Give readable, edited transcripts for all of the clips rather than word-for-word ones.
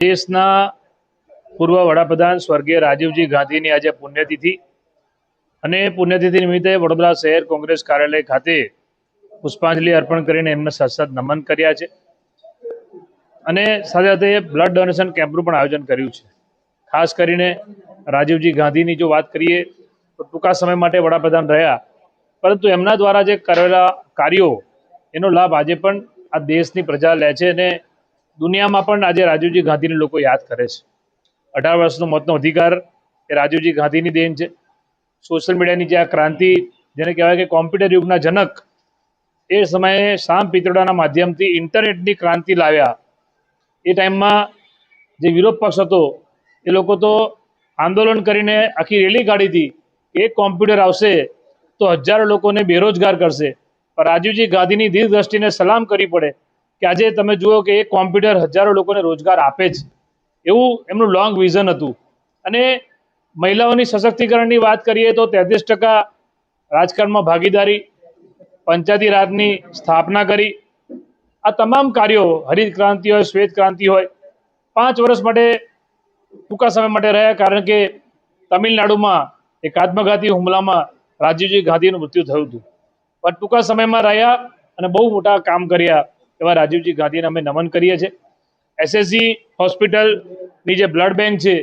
દેશના પૂર્વ વડાપ્રધાન સ્વર્ગીય રાજીવજી ગાંધીની આજે પુણ્યતિથિ અને પુણ્યતિથિ નિમિત્તે વડોદરા શહેર કોંગ્રેસ કાર્યાલય ખાતે પુષ્પાંજલિ અર્પણ કરીને એમને સતત નમન કર્યા છે અને સાથે સાથે બ્લડ ડોનેશન કેમ્પનું પણ આયોજન કર્યું છે. ખાસ કરીને રાજીવજી ગાંધીની જો વાત કરીએ તો ટૂંકા સમય માટે વડાપ્રધાન રહ્યા, પરંતુ એમના દ્વારા જે કરેલા કાર્યો એનો લાભ આજે પણ આ દેશની પ્રજા લે છે અને દુનિયામાં પણ આજે રાજીવજી ગાંધીને લોકો યાદ કરે છે. 18 વર્ષનો મતનો અધિકાર એ રાજીવજી ગાંધીની દેન છે. સોશિયલ મીડિયાની જે આ ક્રાંતિ, જેને કહેવાય કે કોમ્પ્યુટર યુગના જનક, એ સમયે સામ પિત્રોડાના માધ્યમથી ઇન્ટરનેટની ક્રાંતિ લાવ્યા. એ ટાઈમમાં જે વિરોધ પક્ષ હતો એ લોકો તો આંદોલન કરીને આખી રેલી કાઢી હતી કે એક કોમ્પ્યુટર આવશે તો હજારો લોકોને બેરોજગાર કરશે. પણ રાજીવજી ગાંધીની દીર્ઘદ્રષ્ટિને સલામ કરવી પડે કે આજે તમે જુઓ કે એક કોમ્પ્યુટર હજારો લોકોને રોજગાર આપે છે. એવું એમનું લોંગ વિઝન હતું. અને મહિલાઓની સશક્તિકરણની વાત કરીએ તો 33% રાજકારણમાં ભાગીદારી, પંચાયતી રાજની સ્થાપના કરી. આ તમામ કાર્યો, હરિત ક્રાંતિ હોય, શ્વેત ક્રાંતિ હોય, 5 વર્ષ માટે ટૂંકા સમય માટે રહ્યા, કારણ કે તમિલનાડુમાં એક આત્મઘાતી હુમલામાં રાજીવજી ગાંધીનું મૃત્યુ થયું હતું. પણ ટૂંકા સમયમાં રહ્યા અને બહુ મોટા કામ કર્યા એવા રાજીવજી ગાંધીને અમે નમન કરીએ છીએ. એસએસજી હોસ્પિટલની જે બ્લડ બેંક છે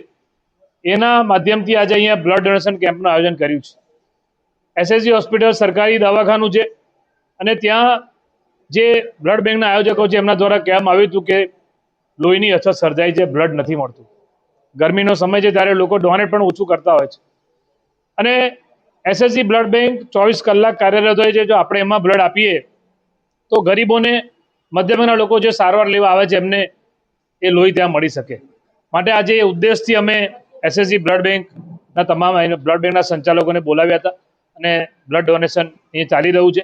એના માધ્યમથી આજે અહીંયા બ્લડ ડોનેશન કેમ્પનું આયોજન કર્યું છે. એસએસજી હોસ્પિટલ સરકારી દવાખાનું છે અને ત્યાં જે બ્લડ બેંકના આયોજકો છે એમના દ્વારા કહેવામાં આવ્યું હતું કે લોહીની અછત સર્જાઈ છે, બ્લડ નથી મળતું. ગરમીનો સમય છે ત્યારે લોકો ડોનેટ પણ ઓછું કરતા હોય છે. અને એસએસજી બ્લડ બેંક 24 કલાક કાર્યરત હોય છે. જો આપણે એમાં બ્લડ આપીએ તો ગરીબોને, મધ્યમના લોકો જે સારવાર લેવા આવે છે એમને એ લોહી ત્યાં મળી શકે. માટે આજે એ ઉદ્દેશથી અમે એસએસજી બ્લડ બેંકના તમામ બ્લડ બેંકના સંચાલકોને બોલાવ્યા હતા અને બ્લડ ડોનેશન એ ચાલી રહ્યું છે.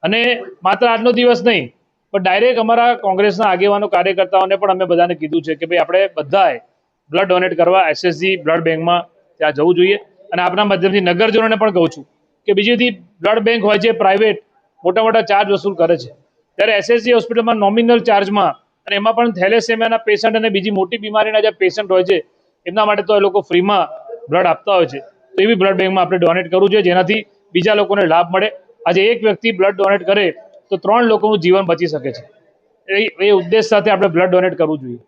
અને માત્ર આજનો દિવસ નહીં, પણ ડાયરેક્ટ અમારા કોંગ્રેસના આગેવાનો, કાર્યકર્તાઓને પણ અમે બધાને કીધું છે કે ભાઈ આપણે બધાએ બ્લડ ડોનેટ કરવા એસએસજી બ્લડ બેંકમાં ત્યાં જવું જોઈએ. અને આપણા માધ્યમથી નગરજનોને પણ કહું છું કે બીજી બધી બ્લડ બેંક હોય છે પ્રાઇવેટ, મોટા મોટા ચાર્જ વસૂલ કરે છે, ત્યારે એસએસજી હોસ્પિટલમાં નોમિનલ ચાર્જમાં, અને એમાં પણ થેલેસેમિયાના પેશન્ટ અને બીજી મોટી બીમારીના જે પેશન્ટ હોય છે એમના માટે તો એ લોકો ફ્રીમાં બ્લડ આપતા હોય છે. તો એવી બ્લડ બેંકમાં આપણે ડોનેટ કરવું જોઈએ જેનાથી બીજા લોકોને લાભ મળે. આજે એક વ્યક્તિ બ્લડ ડોનેટ કરે તો 3 લોકોનું જીવન બચી શકે છે. એ ઉદ્દેશ સાથે આપણે બ્લડ ડોનેટ કરવું જોઈએ.